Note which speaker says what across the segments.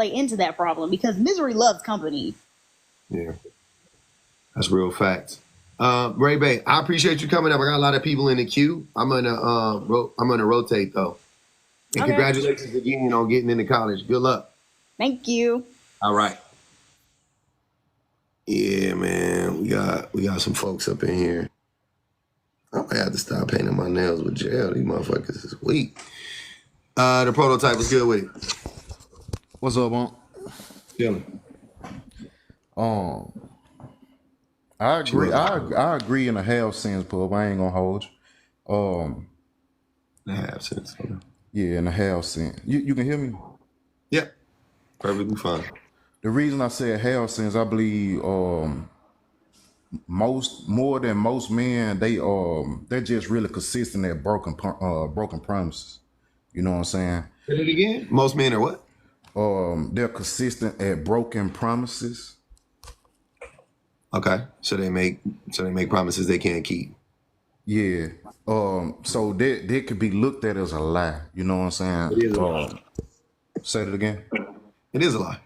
Speaker 1: play into that problem because misery loves company.
Speaker 2: Yeah, that's real facts. Ray Bay, I appreciate you coming up. I got a lot of people in the queue. I'm gonna rotate though. And
Speaker 1: Okay.
Speaker 2: congratulations again on getting into college. Good luck.
Speaker 1: Thank you.
Speaker 2: All right. Yeah, man, we got some folks up in here. I might have to stop painting my nails with gel. These motherfuckers is weak. The prototype was good with it.
Speaker 3: What's up, man?
Speaker 2: Chilling.
Speaker 3: I agree. I agree in a half sense, Pub. I ain't gonna hold you.
Speaker 2: In a half sense. Okay.
Speaker 3: Yeah, in a half sense. You can hear me?
Speaker 2: Yep. Perfectly fine.
Speaker 3: The reason I say a half sense, I believe more than most men, they're just really consistent at broken promises. You know what I'm saying?
Speaker 2: Say it again. Most men are what?
Speaker 3: They're consistent at broken promises.
Speaker 2: Okay. So they make promises they can't keep.
Speaker 3: Yeah. So that could be looked at as a lie. You know what I'm saying?
Speaker 2: It is a lie.
Speaker 3: Say it again.
Speaker 2: It is a lie.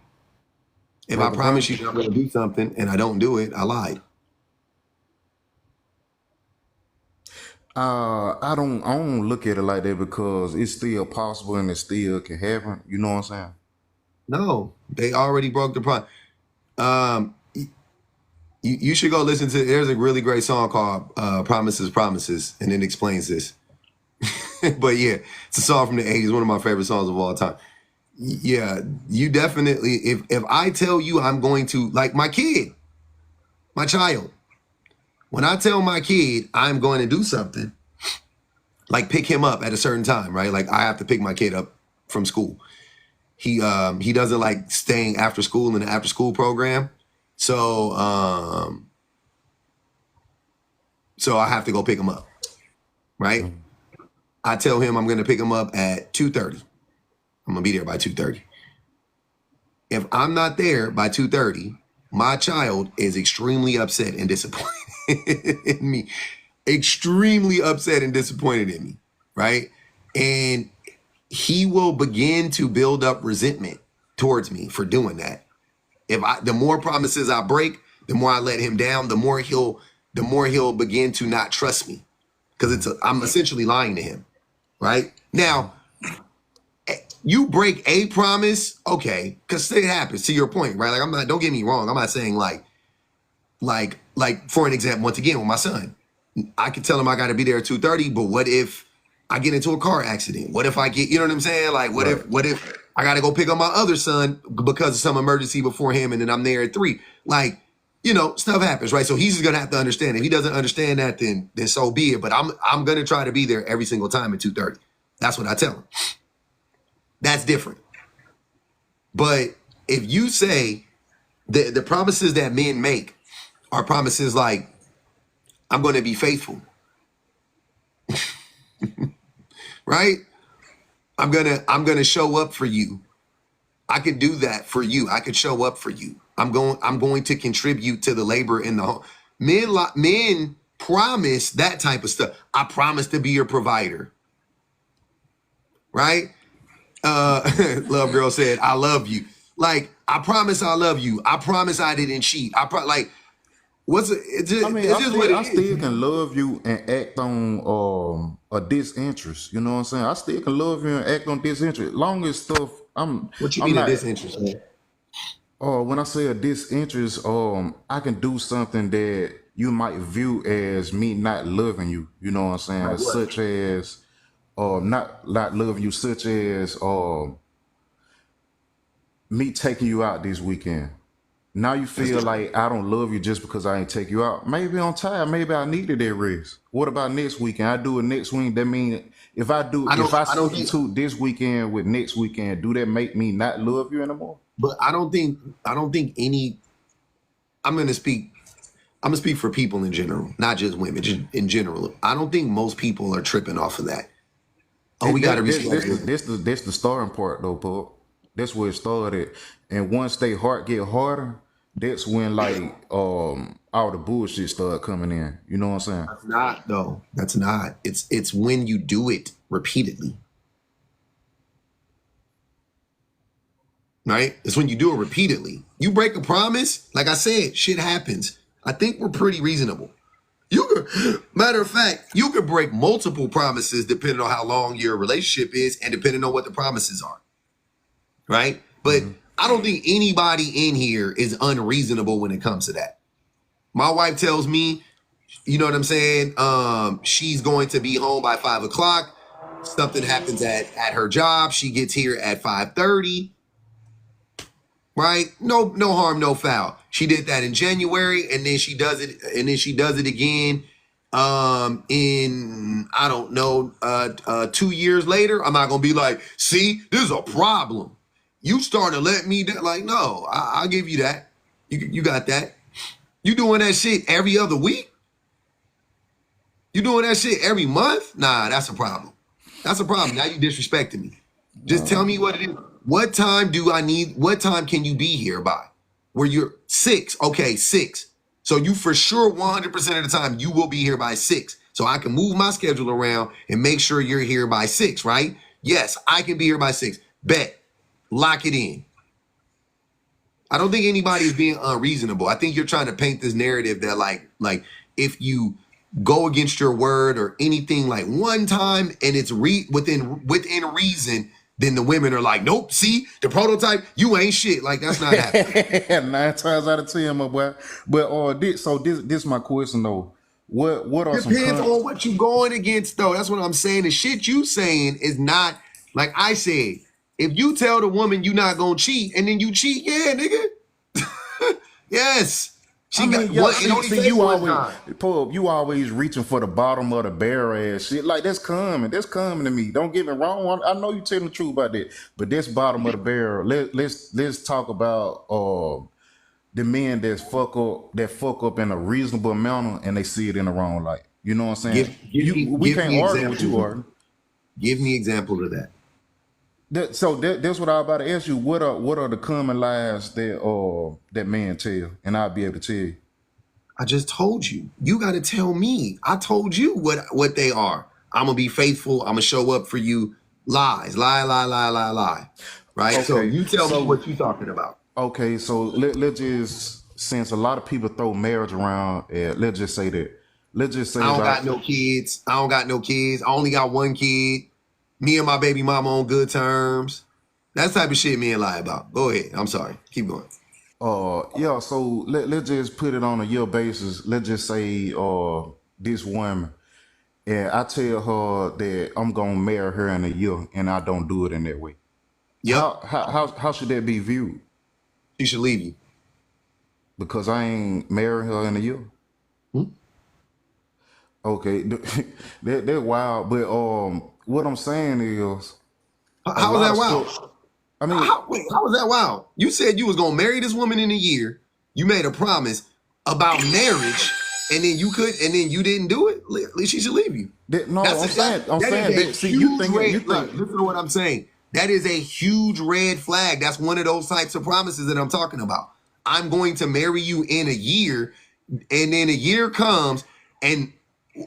Speaker 2: If I promise you I'm going to do something and I don't do it, I lied.
Speaker 3: I don't look at it like that because it's still possible and it still can happen. You know what I'm saying?
Speaker 2: No, they already broke the promise. You should go listen to. There's a really great song called "Promises, Promises," and it explains this. But yeah, it's a song from the '80s, one of my favorite songs of all time. Yeah, you definitely. If I tell you I'm going to, like my kid, my child, when I tell my kid I'm going to do something, like pick him up at a certain time, right? Like I have to pick my kid up from school. He doesn't like staying after school in the after school program. So I have to go pick him up, right? I tell him I'm going to pick him up at 2:30. I'm going to be there by 2:30. If I'm not there by 2:30, my child is extremely upset and disappointed in me. Extremely upset and disappointed in me, right? And he will begin to build up resentment towards me for doing that. The more promises I break, the more I let him down, the more he'll begin to not trust me because I'm essentially lying to him, right? Now, you break a promise, okay, because it happens. To your point, right? Like don't get me wrong. I'm not saying like for an example, once again with my son, I could tell him I got to be there at 2:30, but what if I get into a car accident? What if I get, you know what I'm saying? Like what if I got to go pick up my other son because of some emergency before him and then I'm there at 3? Like, stuff happens, right? So he's just going to have to understand. If he doesn't understand that, then so be it. But I'm going to try to be there every single time at 2:30. That's what I tell him. That's different. But if you say the promises that men make are promises like, I'm going to be faithful, right? I'm gonna show up for you. I could do that for you. I could show up for you. I'm going to contribute to the labor in the home. Men promise that type of stuff. I promise to be your provider, right? Love Girl said, I love you. Like, I promise I love you. I promise I didn't cheat.
Speaker 3: I still can love you and act on a disinterest. You know what I'm saying? I still can love you and act on disinterest. Long as stuff
Speaker 2: What you mean a disinterest, man?
Speaker 3: When I say a disinterest, I can do something that you might view as me not loving you. You know what I'm saying?
Speaker 2: Like
Speaker 3: such as not loving you, such as me taking you out this weekend. Now you feel like I don't love you just because I ain't take you out. Maybe I'm tired. Maybe I needed that rest. What about next weekend? I do it next week. That means if I substitute this weekend with next weekend, do that make me not love you anymore?
Speaker 2: But I don't think any. I'm gonna speak for people in general, not just women, just in general. I don't think most people are tripping off of that. Oh, we gotta respect it.
Speaker 3: That's the starting part though, Pup. That's where it started. And once they heart get harder, that's when like all the bullshit start coming in. You know what I'm saying?
Speaker 2: That's not though. That's not. It's when you do it repeatedly. right? It's when you do it repeatedly. You break a promise, like I said, shit happens. I think we're pretty reasonable. You could, matter of fact, you could break multiple promises depending on how long your relationship is and depending on what the promises are, right? But I don't think anybody in here is unreasonable when it comes to that. My wife tells me, you know what I'm saying? She's going to be home by 5 o'clock. Something happens at her job. She gets here at 5:30. Right? No harm, no foul. She did that in January, and then she does it, again in I don't know 2 years later. I'm not gonna be like, see, this is a problem. You starting to let me down. Like, no, I'll give you that. You got that. You doing that shit every other week? You doing that shit every month? Nah, that's a problem. That's a problem. Now you disrespecting me. Just tell me what it is. What time do I need? What time can you be here by? Where you're 6. Okay, 6. So you for sure 100% of the time you will be here by 6. So I can move my schedule around and make sure you're here by 6, right? Yes, I can be here by 6. Bet. Lock it in. I don't think anybody is being unreasonable. I think you're trying to paint this narrative that like if you go against your word or anything like one time and it's within reason, then the women are like, nope, see, the prototype, you ain't shit. Like, that's not happening.
Speaker 3: 9 times out of 10, my boy. But this is my question though. What are
Speaker 2: Depends on what you going against though. That's what I'm saying. The shit you saying is not, like I said, if you tell the woman you not gonna cheat and then you cheat, yeah, nigga. Yes.
Speaker 3: You always reaching for the bottom of the barrel ass shit. Like, that's coming to me. Don't get me wrong. I know you telling the truth about that, but that's bottom of the barrel. Let's talk about the men that fuck up in a reasonable manner and they see it in the wrong light. You know what I'm saying? We can't argue with you, Arden.
Speaker 2: Give me examples of that.
Speaker 3: That's what I was about to ask you. What are the common lies that men tell, and I'll be able to tell you.
Speaker 2: I just told you. You got to tell me. I told you what they are. I'm gonna be faithful. I'm gonna show up for you. Lies, lie. Right. Okay, so you tell me what you talking about.
Speaker 3: Okay, so let's just, since a lot of people throw marriage around, let's just say that. Let's just say
Speaker 2: I don't got no kids. I only got one kid. Me and my baby mama on good terms. That's the type of shit men lie about. Go ahead. I'm sorry. Keep going.
Speaker 3: Yeah, so let's just put it on a year basis. Let's just say this woman, and I tell her that I'm gonna marry her in a year, and I don't do it in that way.
Speaker 2: Yep.
Speaker 3: How should that be viewed?
Speaker 2: She should leave you.
Speaker 3: Because I ain't marry her in a year? Okay, that's wild. But what I'm saying is,
Speaker 2: how is that wild? I mean, how was that wild? You said you was gonna marry this woman in a year. You made a promise about marriage, and then you didn't do it. At least she should leave you.
Speaker 3: Listen
Speaker 2: to what I'm saying. That is a huge red flag. That's one of those types of promises that I'm talking about. I'm going to marry you in a year, and then a year comes, and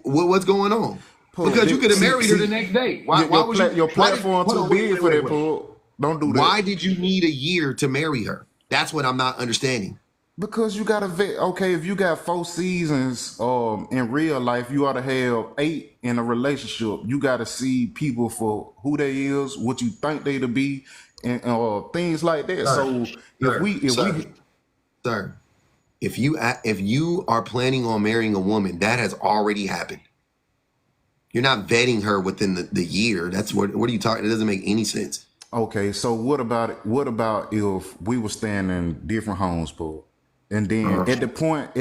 Speaker 2: what's going on? Because you could have married her the next day. Why was
Speaker 3: your platform too big for that, Paul? Don't do that.
Speaker 2: Why did you need a year to marry her? That's what I'm not understanding.
Speaker 3: Because you got to okay, if you got 4 seasons in real life, you ought to have 8 in a relationship. You got to see people for who they is, what you think they to be, and things like that.
Speaker 2: If you are planning on marrying a woman, that has already happened. You're not vetting her within the year. That's what are you talking? It doesn't make any sense.
Speaker 3: Okay, so what about if we were staying in different homes, Paul? And then at the point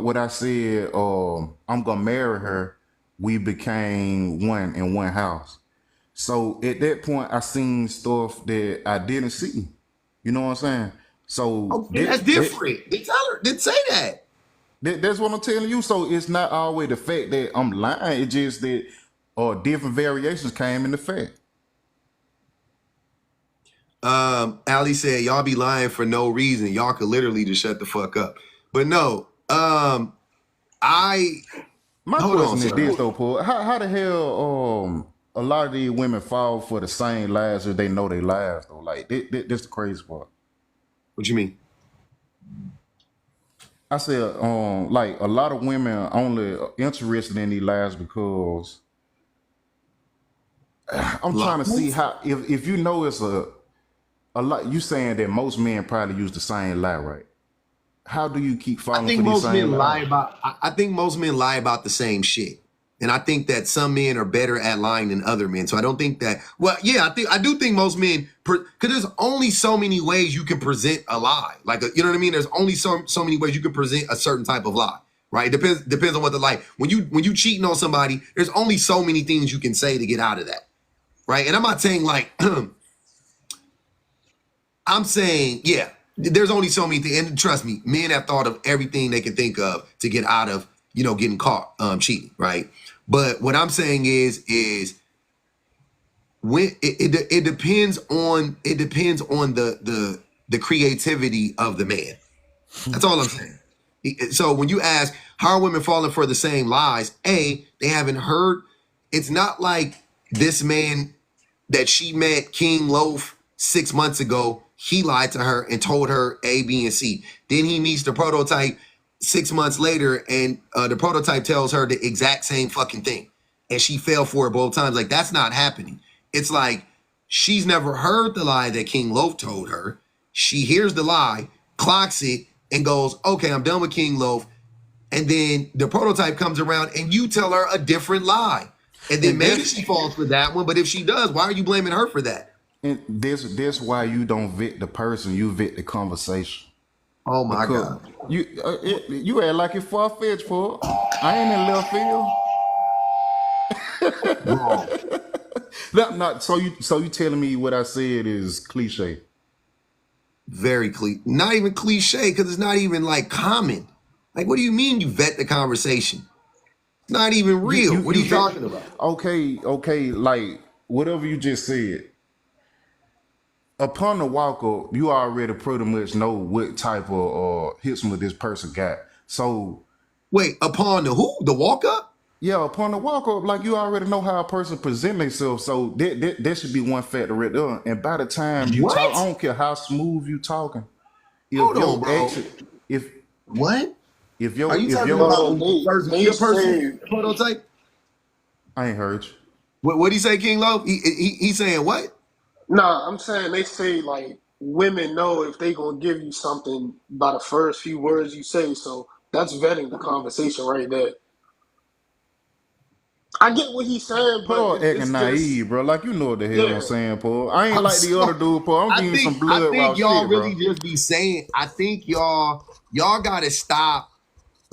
Speaker 3: what I said, I'm gonna marry her, we became one in one house. So at that point, I seen stuff that I didn't see. You know what I'm saying? So
Speaker 2: that's different. Did say that.
Speaker 3: That's what I'm telling you. So it's not always the fact that I'm lying. It's just that different variations came in the fact.
Speaker 2: Ali said, y'all be lying for no reason. Y'all could literally just shut the fuck up. But no,
Speaker 3: my question is this though, Paul. How the hell a lot of these women fall for the same lies as they know they lies though? Like, that's the crazy part.
Speaker 2: What you mean?
Speaker 3: I said, like a lot of women are only interested in these lies because I'm trying to see
Speaker 2: Lies?
Speaker 3: how if you know it's a lot. You saying that most men probably use the same lie, right? How do you keep
Speaker 2: I
Speaker 3: falling
Speaker 2: think
Speaker 3: for these
Speaker 2: most
Speaker 3: same
Speaker 2: men lie
Speaker 3: lies?
Speaker 2: about. I think most men lie about the same shit, and I think that some men are better at lying than other men. So I don't think that. Well, yeah, I do think most men, because there's only so many ways you can present a lie. Like you know what I mean? There's only so many ways you can present a certain type of lie. Right? Depends on what the lie. When you cheating on somebody, there's only so many things you can say to get out of that. Right? And I'm not saying like. I'm saying, yeah, there's only so many things. And trust me, men have thought of everything they can think of to get out of, getting caught cheating, right? But what I'm saying is when it depends on the creativity of the man. That's all I'm saying. So when you ask how are women falling for the same lies, they haven't heard. It's not like this man that she met, King Loaf, 6 months ago. He lied to her and told her A, B, and C. Then he meets the prototype 6 months later, and the prototype tells her the exact same fucking thing. And she fell for it both times. Like, that's not happening. It's like she's never heard the lie that King Loaf told her. She hears the lie, clocks it, and goes, okay, I'm done with King Loaf. And then the prototype comes around and you tell her a different lie. And then
Speaker 3: And
Speaker 2: maybe
Speaker 3: that's
Speaker 2: she falls for that one, but if she does, why are you blaming her for that?
Speaker 3: and this why you don't vet the person, you vet the conversation.
Speaker 2: Oh my
Speaker 3: Because
Speaker 2: God.
Speaker 3: you act like it's far fetched for. I ain't in left field.
Speaker 2: Wrong.
Speaker 3: Not so you telling me what I said is cliche.
Speaker 2: Very cliche. Not even cliche, because it's not even like common. Like, what do you mean you vet the conversation? It's not even real. What are you talking about?
Speaker 3: Okay, like whatever you just said. Upon the walk up, you already pretty much know what type of history this person got. So
Speaker 2: Wait, upon the who? The walk up?
Speaker 3: yeah, upon the walk up, like you already know how a person present themselves. So that should be one factor right there. And by the time you talk, I
Speaker 2: What?
Speaker 3: don't care how smooth you talking. If
Speaker 2: Hold on,
Speaker 3: your
Speaker 2: bro.
Speaker 3: exit, if
Speaker 2: What?
Speaker 3: if
Speaker 2: Are
Speaker 3: your
Speaker 2: you
Speaker 3: if
Speaker 2: talking
Speaker 3: your
Speaker 2: about
Speaker 4: Bro,
Speaker 2: when you first meet
Speaker 4: they
Speaker 2: a person,
Speaker 4: say
Speaker 2: prototype?
Speaker 3: I ain't heard you.
Speaker 2: What he say, King Low? He's saying what?
Speaker 4: nah. I'm saying they say like women know if they gonna give you something by the first few words you say. So that's vetting the conversation right there. I get what he's saying, but
Speaker 3: Paul
Speaker 4: it's
Speaker 3: acting
Speaker 4: just
Speaker 3: naive, bro. Like you know what the hell I'm
Speaker 4: yeah.
Speaker 3: saying, Paul. I ain't
Speaker 2: I'm
Speaker 3: like the other
Speaker 2: so
Speaker 3: dude, Paul. I'm giving you some
Speaker 2: I
Speaker 3: blood raw
Speaker 2: think y'all
Speaker 3: shit,
Speaker 2: really
Speaker 3: bro.
Speaker 2: just be saying. I think y'all gotta stop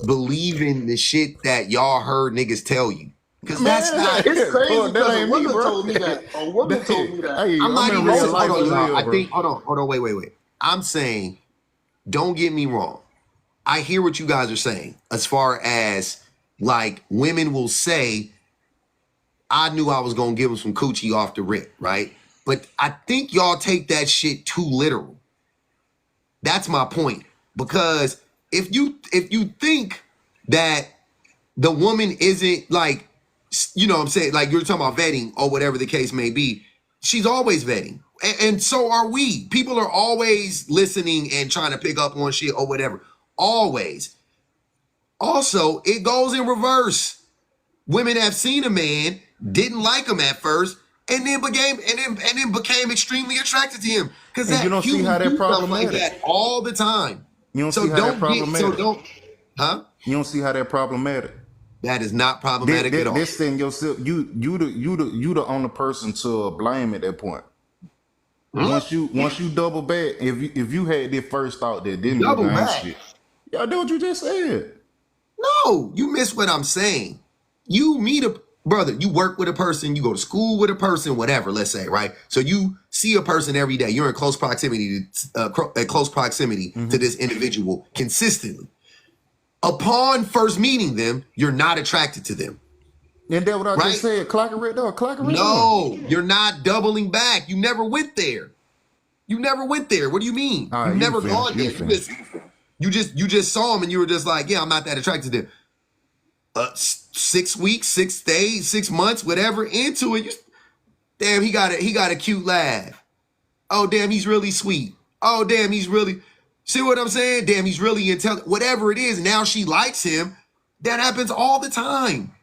Speaker 2: believing the shit that y'all heard niggas tell you, because that's
Speaker 3: Man,
Speaker 2: not.
Speaker 4: It's
Speaker 3: Paul,
Speaker 4: crazy
Speaker 3: that
Speaker 4: because a
Speaker 3: ain't me,
Speaker 4: woman
Speaker 3: bro.
Speaker 4: told me that. A woman told me that.
Speaker 3: Hey,
Speaker 2: I'm
Speaker 3: I'm
Speaker 2: not
Speaker 3: in
Speaker 2: even
Speaker 3: real
Speaker 2: saying.
Speaker 3: life
Speaker 2: Hold on,
Speaker 3: as
Speaker 2: y'all.
Speaker 3: well,
Speaker 2: I
Speaker 3: bro.
Speaker 2: think. Hold on. Wait. I'm saying. Don't get me wrong. I hear what you guys are saying as far as like women will say, I knew I was gonna give him some coochie off the rip, right? But I think y'all take that shit too literal. That's my point. Because if you think that the woman isn't like, what I'm saying, like you're talking about vetting or whatever the case may be, she's always vetting. And so are we. People are always listening and trying to pick up on shit or whatever. Always. Also, it goes in reverse. Women have seen a man, didn't like him at first, and then became extremely attracted to him. Because
Speaker 3: And you
Speaker 2: that
Speaker 3: don't see how
Speaker 2: humans
Speaker 3: that
Speaker 2: do stuff like
Speaker 3: problematic.
Speaker 2: that all the time.
Speaker 3: You don't
Speaker 2: So
Speaker 3: see how that
Speaker 2: don't get so
Speaker 3: problematic.
Speaker 2: don't huh?
Speaker 3: You don't see how that problematic.
Speaker 2: That is not
Speaker 3: That
Speaker 2: problematic at
Speaker 3: that
Speaker 2: all.
Speaker 3: that's saying yourself. You the only person to blame at that point.
Speaker 2: Hmm?
Speaker 3: Once you double back, if you had this first thought that didn't do
Speaker 2: Double
Speaker 3: gang
Speaker 2: back.
Speaker 3: shit, y'all do what you just said.
Speaker 2: No, you miss what I'm saying. You meet a brother, you work with a person, you go to school with a person, whatever, let's say, right? So you see a person every day. You're in close proximity to this individual consistently. Upon first meeting them, you're not attracted to them,
Speaker 3: And that what I just
Speaker 2: right?
Speaker 3: said. Clock it right there. Clock it right there.
Speaker 2: No, you're not doubling back. You never went there. You never went there. What do you mean?
Speaker 3: All
Speaker 2: You've
Speaker 3: right, you
Speaker 2: never
Speaker 3: finish.
Speaker 2: gone
Speaker 3: You
Speaker 2: there.
Speaker 3: finish.
Speaker 2: You just saw him and you were just like, yeah, I'm not that attracted to them. 6 weeks, 6 days, 6 months, whatever into it. Damn, he got a cute laugh. Oh, damn, he's really sweet. Oh, damn, he's really. See what I'm saying? Damn, he's really intelligent. Whatever it is, now she likes him. That happens all the time.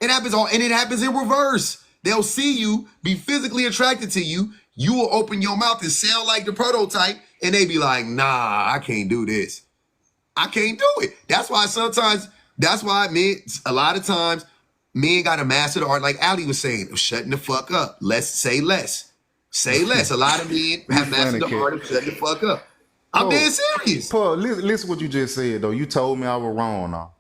Speaker 2: It happens and it happens in reverse. They'll see you, be physically attracted to you. You will open your mouth and sound like the prototype, and they be like, nah, I can't do this. I can't do it. That's why a lot of times, men got to master the art, like Ali was saying, of shutting the fuck up. Let's say less. Say less. A lot of men have mastered the art of shutting the fuck up. I'm being serious.
Speaker 3: Paul, listen what you just said though. You told me I was wrong now.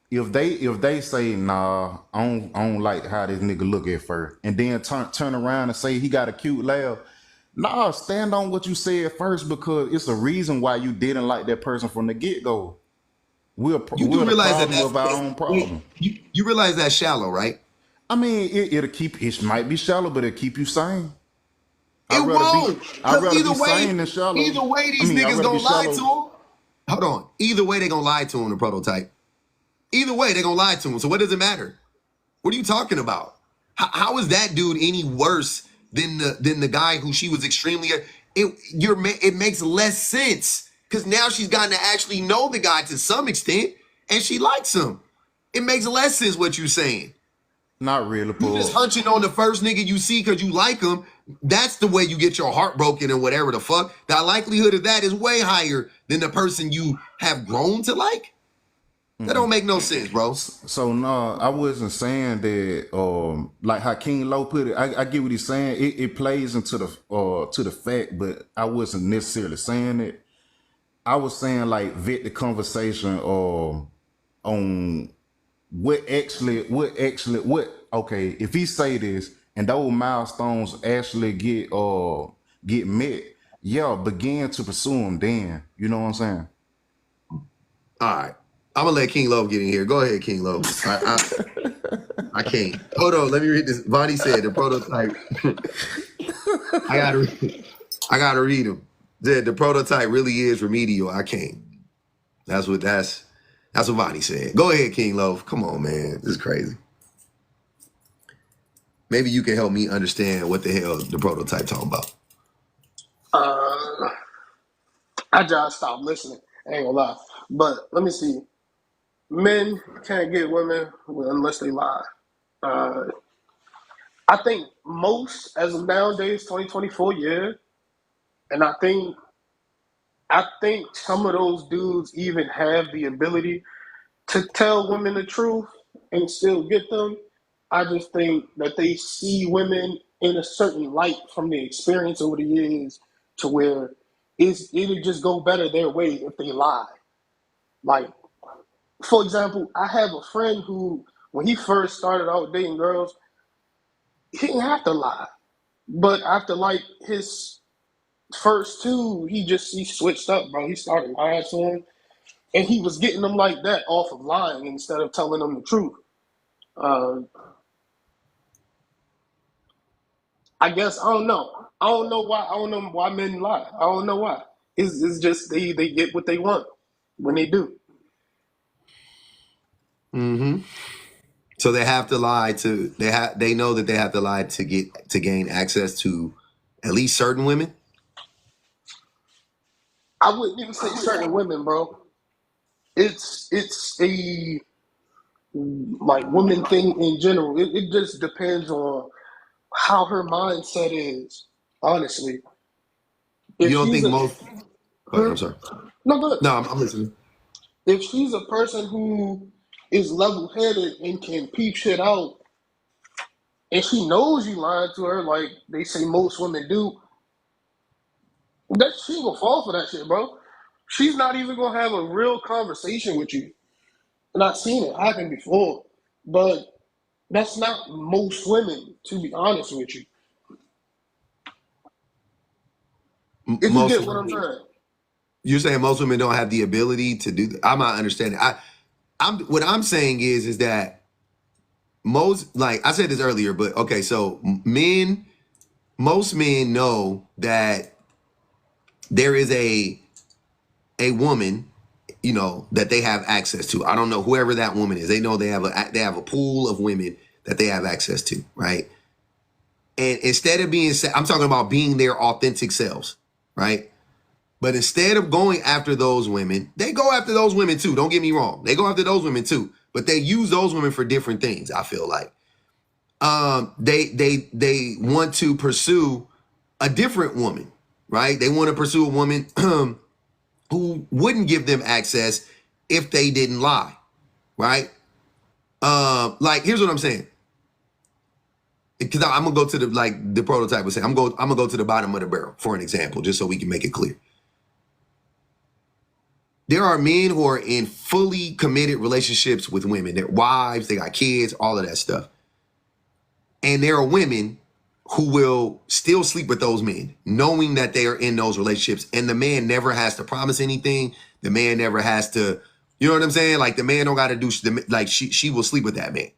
Speaker 3: If they say, nah, I don't like how this nigga look at first, and then turn around and say he got a cute laugh, nah, stand on what you said first, because it's a reason why you didn't like that person from the get-go. We're the
Speaker 2: Realize
Speaker 3: problem of our own problem.
Speaker 2: You realize that's shallow, right?
Speaker 3: I mean, it might be shallow, but it'll keep you sane.
Speaker 2: It won't.
Speaker 3: I'd rather
Speaker 2: Either
Speaker 3: be
Speaker 2: way,
Speaker 3: sane than shallow.
Speaker 2: either way, these
Speaker 3: I'd
Speaker 2: niggas
Speaker 3: rather
Speaker 2: gonna
Speaker 3: be
Speaker 2: lie to
Speaker 3: shallow.
Speaker 2: him. Hold on. Either way, they gonna lie to him, the prototype. Either way, they gonna lie to him. So what does it matter? What are you talking about? How is that dude any worse than the guy who she was extremely? It makes less sense because now she's gotten to actually know the guy to some extent, and she likes him. It makes less sense what you're saying.
Speaker 3: Not really, Paul.
Speaker 2: You just hunching on the first nigga you see because you like him. That's the way you get your heart broken and whatever the fuck. The likelihood of that is way higher than the person you have grown to like. That don't make no sense, bro.
Speaker 3: So no, I wasn't saying that. Like how King Low put it, I get what he's saying. It plays into the fact, but I wasn't necessarily saying it. I was saying like vet the conversation on what okay, if he say this and those milestones actually get met, yeah, begin to pursue them then. You know what I'm saying?
Speaker 2: All right. I'm gonna let King Low get in here. Go ahead, King Low. I can't. Hold on, let me read this. Vonnie said the prototype. I gotta read him. The prototype really is remedial. I can't. That's what Vonnie said. Go ahead, King Low. Come on, man. This is crazy. Maybe you can help me understand what the hell the prototype talking about.
Speaker 4: I just stopped listening. I ain't gonna lie. But let me see. Men can't get women unless they lie. I think most, as of nowadays, 2024, yeah. And I think some of those dudes even have the ability to tell women the truth and still get them. I just think that they see women in a certain light from the experience over the years to where it'll just go better their way if they lie. Like, for example, I have a friend who, when he first started out dating girls, he didn't have to lie. But after like his first two, he switched up, bro. He started lying to him, and he was getting them like that off of lying instead of telling them the truth. Uh, I guess I don't know. I don't know why. I don't know why men lie. I don't know why. It's just they get what they want when they do.
Speaker 2: Mm-hmm. So they have to lie they know that they have to lie to gain access to at least certain women.
Speaker 4: I wouldn't even say certain women, bro. It's a like woman thing in general. It just depends on how her mindset is. Honestly,
Speaker 2: You
Speaker 4: if
Speaker 2: don't
Speaker 4: she's
Speaker 2: think
Speaker 4: a
Speaker 2: most? Go ahead, I'm sorry.
Speaker 4: no, good.
Speaker 2: No, I'm listening.
Speaker 4: If she's a person who is level headed and can peep shit out, and she knows you lying to her, like they say most women do, that she gonna fall for that shit, bro. She's not even gonna have a real conversation with you. And I've seen it happen before, but that's not most women, to be honest with you. If you
Speaker 2: Most
Speaker 4: get what I'm
Speaker 2: women,
Speaker 4: saying.
Speaker 2: you're saying most women don't have the ability to do that. I'm not understanding. What I'm saying is that most, like I said this earlier, but okay, so most men know that there is a woman, you know, that they have access to. I don't know whoever that woman is. They know they have a pool of women that they have access to, right? And instead of I'm talking about being their authentic selves, right? But instead of going after those women, they go after those women too. Don't get me wrong. They go after those women too. But they use those women for different things, I feel like. They want to pursue a different woman, right? They want to pursue a woman who wouldn't give them access if they didn't lie, right? Like, here's what I'm saying. Because I'm gonna go to the prototype was saying, I'm gonna go to the bottom of the barrel for an example, just so we can make it clear. There are men who are in fully committed relationships with women. They're wives, they got kids, all of that stuff. And there are women who will still sleep with those men, knowing that they are in those relationships. And the man never has to promise anything. The man never has to, you know what I'm saying? Like, the man don't got to do, like, she will sleep with that man,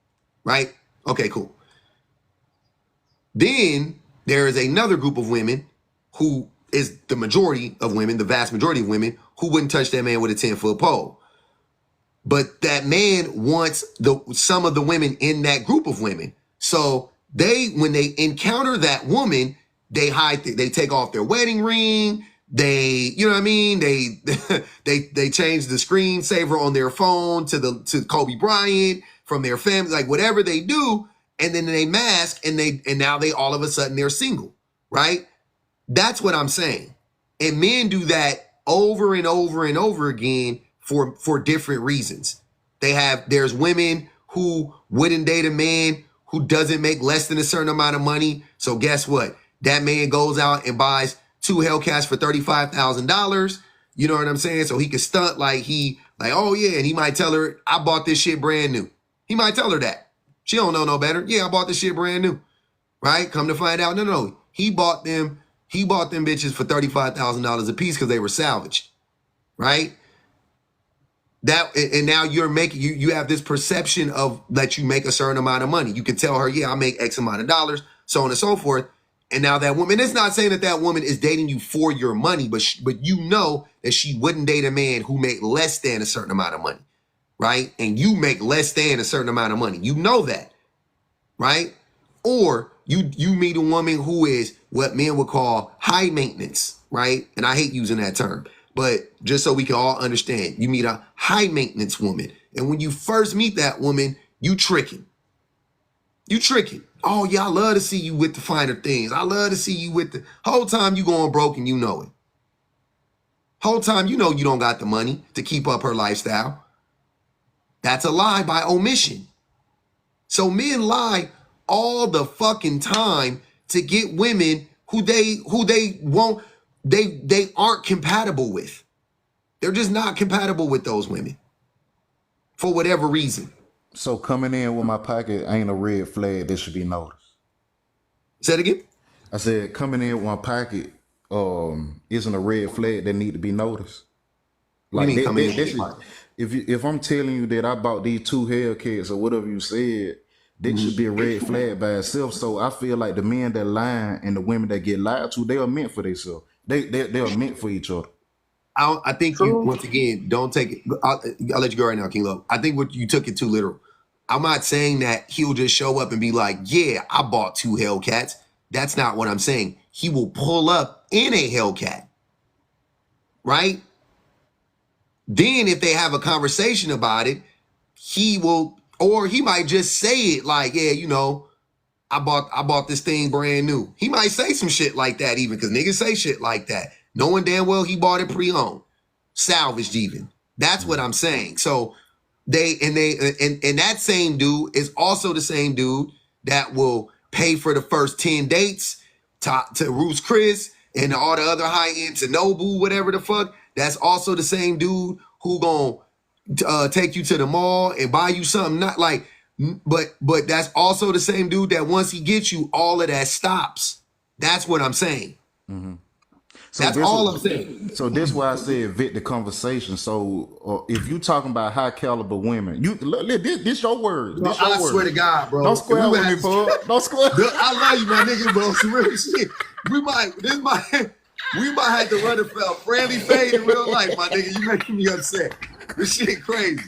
Speaker 2: right? Okay, cool. Then there is another group of women who is the majority of women, the vast majority of women, who wouldn't touch that man with a 10-foot pole. But that man wants some of the women in that group of women. So when they encounter that woman, they they take off their wedding ring. They, you know what I mean? They change the screensaver on their phone to Kobe Bryant from their family, like whatever they do. And then they mask and now they all of a sudden they're single, right? That's what I'm saying. And men do that over and over and over again for different reasons. There's women who wouldn't date a man who doesn't make less than a certain amount of money. So guess what? That man goes out and buys 2 Hellcats for $35,000. You know what I'm saying? So he can stunt like oh yeah, and he might tell her, I bought this shit brand new. He might tell her that. She don't know no better. Yeah, I bought this shit brand new. Right? Come to find out, no. He bought them bitches for $35,000 a piece because they were salvaged. Right? And now you're making, you have this perception of that you make a certain amount of money. You can tell her, yeah, I make X amount of dollars, so on and so forth. And now that woman, it's not saying that woman is dating you for your money, but you know that she wouldn't date a man who made less than a certain amount of money, right? And you make less than a certain amount of money. You know that, right? Or you meet a woman who is what men would call high maintenance, right? And I hate using that term. But just so we can all understand, you meet a high maintenance woman. And when you first meet that woman, you tricking. You tricking. Oh yeah, I love to see you with the finer things. I love to see you with the whole time you going broke and you know it. Whole time you know you don't got the money to keep up her lifestyle. That's a lie by omission. So men lie all the fucking time to get women who they won't. They aren't compatible with. They're just not compatible with those women for whatever reason.
Speaker 3: So coming in with my pocket ain't a red flag that should be noticed.
Speaker 2: Say it again.
Speaker 3: I said coming in with my pocket isn't a red flag that need to be noticed. Like if I'm telling you that I bought these 2 Hellcats or whatever you said, that should be a red flag by itself. So I feel like the men that lie and the women that get lied to, they are meant for themselves. They are meant for each other.
Speaker 2: I think you, once again, don't take it. I'll let you go right now, King Love. I think what you took it too literal. I'm not saying that he'll just show up and be like, yeah, I bought 2 Hellcats. That's not what I'm saying. He will pull up in a Hellcat, right? Then if they have a conversation about it, he will, or he might just say it like, yeah, you know, I bought this thing brand new. He might say some shit like that even, because niggas say shit like that, knowing damn well he bought it pre-owned, salvaged even. That's what I'm saying. So and that same dude is also the same dude that will pay for the first 10 dates to Ruth's Chris and all the other high-end to Nobu, whatever the fuck. That's also the same dude who gonna take you to the mall and buy you something. Not like, but that's also the same dude that once he gets you, all of that stops. That's what I'm saying. Mm-hmm. So that's all I'm saying.
Speaker 3: So this why I said vet the conversation. So if you talking about high caliber women, this your word.
Speaker 2: Bro, I swear to God, bro.
Speaker 3: Don't square with me, bro. Don't square.
Speaker 2: I love you, my nigga, bro. Some real shit. We might have to run a friendly fade in real life, my nigga. You making me upset. This shit crazy.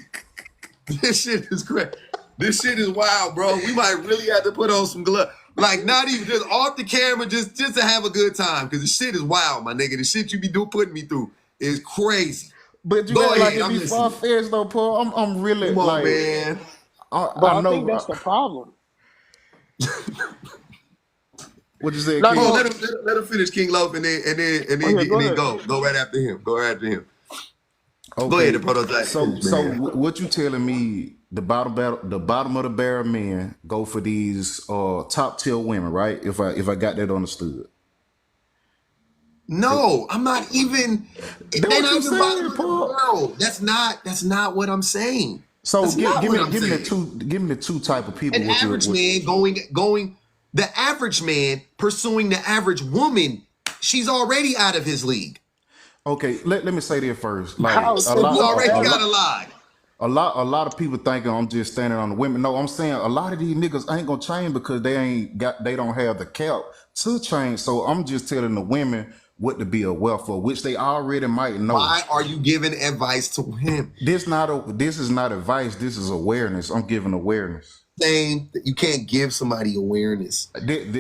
Speaker 2: This shit is crazy. This shit is wild, bro. We might really have to put on some gloves. Like not even just off the camera, just to have a good time. Because the shit is wild, my nigga. The shit you be putting me through is crazy.
Speaker 3: But you
Speaker 2: Go
Speaker 3: act like
Speaker 2: ahead,
Speaker 3: it
Speaker 2: I'm
Speaker 3: be far
Speaker 2: listening.
Speaker 3: fetched though, Paul. I'm really
Speaker 2: Come on,
Speaker 3: like,
Speaker 2: man.
Speaker 4: But
Speaker 3: I
Speaker 4: I think
Speaker 3: know.
Speaker 4: that's the problem.
Speaker 3: What you said,
Speaker 4: Not
Speaker 2: Hold on,
Speaker 3: King?
Speaker 4: no.
Speaker 2: let him finish King Loaf and then
Speaker 4: Oh yeah, go ahead.
Speaker 2: go right after him. Go right after him. Go ahead, the
Speaker 3: Okay.
Speaker 2: prototype finish,
Speaker 3: So
Speaker 2: man.
Speaker 3: what you telling me? The bottom of the barrel men go for these top tier women, right? If I got that understood.
Speaker 2: No, I'm not even.
Speaker 3: That
Speaker 2: They're
Speaker 3: what
Speaker 2: not
Speaker 3: you
Speaker 2: even bottom
Speaker 3: saying,
Speaker 2: of the
Speaker 3: Paul?
Speaker 2: barrel. That's not what I'm saying.
Speaker 3: So
Speaker 2: That's not what I'm
Speaker 3: give me
Speaker 2: saying.
Speaker 3: the two type of people
Speaker 2: An
Speaker 3: with your
Speaker 2: average man the average man pursuing the average woman, she's already out of his league.
Speaker 3: Okay, let me say that first. Like
Speaker 4: How
Speaker 3: a
Speaker 2: So you
Speaker 3: lot
Speaker 4: how
Speaker 2: already
Speaker 3: a
Speaker 4: average?
Speaker 2: got
Speaker 3: lot
Speaker 2: a lie.
Speaker 3: a lot of people thinking I'm just standing on the women. No, I'm saying a lot of these niggas ain't gonna change because they don't have the cap to change. So I'm just telling the women what to be aware for, which they already might know.
Speaker 2: Why are you giving advice to him?
Speaker 3: This is not advice, this is awareness. I'm giving awareness.
Speaker 2: Saying that you can't give somebody awareness.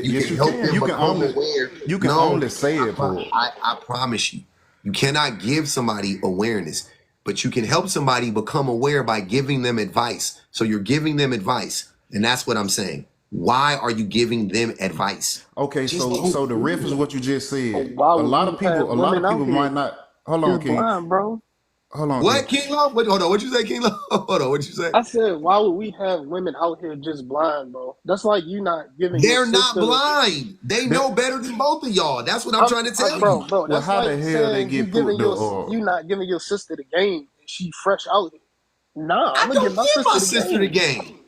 Speaker 2: You
Speaker 3: Yes,
Speaker 2: can
Speaker 3: you
Speaker 2: help
Speaker 3: can.
Speaker 2: them become aware.
Speaker 3: You can
Speaker 2: No,
Speaker 3: only say it, Paul.
Speaker 2: I promise you. You cannot give somebody awareness, but you can help somebody become aware by giving them advice. So you're giving them advice. And that's what I'm saying. Why are you giving them advice?
Speaker 3: Okay,
Speaker 2: Just
Speaker 3: so
Speaker 2: don't
Speaker 3: the
Speaker 2: do
Speaker 3: ref is
Speaker 2: it.
Speaker 3: what you just
Speaker 4: But
Speaker 3: said.
Speaker 4: why would we have
Speaker 3: A lot
Speaker 4: women
Speaker 3: of
Speaker 4: out
Speaker 3: people
Speaker 4: here
Speaker 3: might not. Hold on,
Speaker 4: just
Speaker 3: King.
Speaker 4: blind, bro?
Speaker 3: Hold on, King.
Speaker 2: What, King Law? Hold on. What you say, King Law? Hold on. What you say?
Speaker 4: I said, why would we have women out here just blind, bro? That's like you not giving your
Speaker 2: They're not
Speaker 4: sister.
Speaker 2: blind. They
Speaker 3: That,
Speaker 2: know better than both of y'all. That's what I'm trying to tell
Speaker 4: Bro,
Speaker 2: you.
Speaker 4: bro.
Speaker 3: well,
Speaker 4: That's
Speaker 3: how
Speaker 4: like
Speaker 3: the hell they
Speaker 4: saying
Speaker 3: get put the
Speaker 4: you not giving your sister the game and she fresh out here. Nah,
Speaker 2: I
Speaker 4: I'm gonna give
Speaker 2: don't
Speaker 4: my
Speaker 2: give my
Speaker 4: sister the
Speaker 2: sister the
Speaker 4: game.
Speaker 2: game.